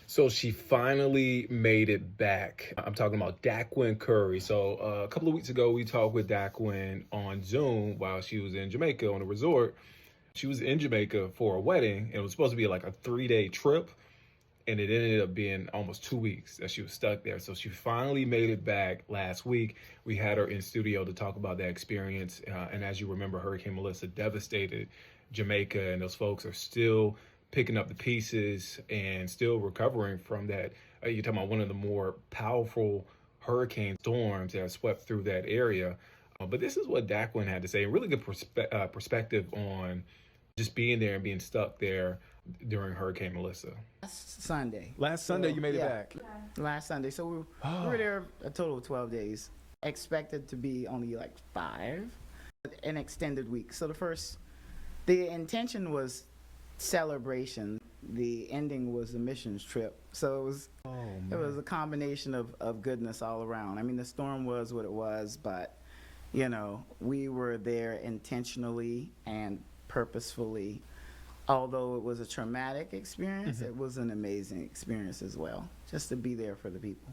So she finally made it back. I'm talking about Dacquin Curry. So a couple of weeks ago, we talked with Dacquin on Zoom while she was in Jamaica on a resort. She was in Jamaica for a wedding, and it was supposed to be like a 3-day trip, and it ended up being almost 2 weeks that she was stuck there. So she finally made it back last week. We had her in studio to talk about that experience. And as you remember, Hurricane Melissa devastated Jamaica, and those folks are still picking up the pieces and still recovering from that. You're talking about one of the more powerful hurricane storms that swept through that area. But this is what Dacquin had to say. Really good perspective on just being there and being stuck there during Hurricane Melissa. Last Sunday. Last Sunday, you made it back. Last Sunday. So we were there a total of 12 days. Expected to be only like 5, an extended week. So the intention was celebration. The ending was a missions trip. So it was a combination of goodness all around. I mean, the storm was what it was, but we were there intentionally and purposefully. Although it was a traumatic experience, it was an amazing experience as well, just to be there for the people.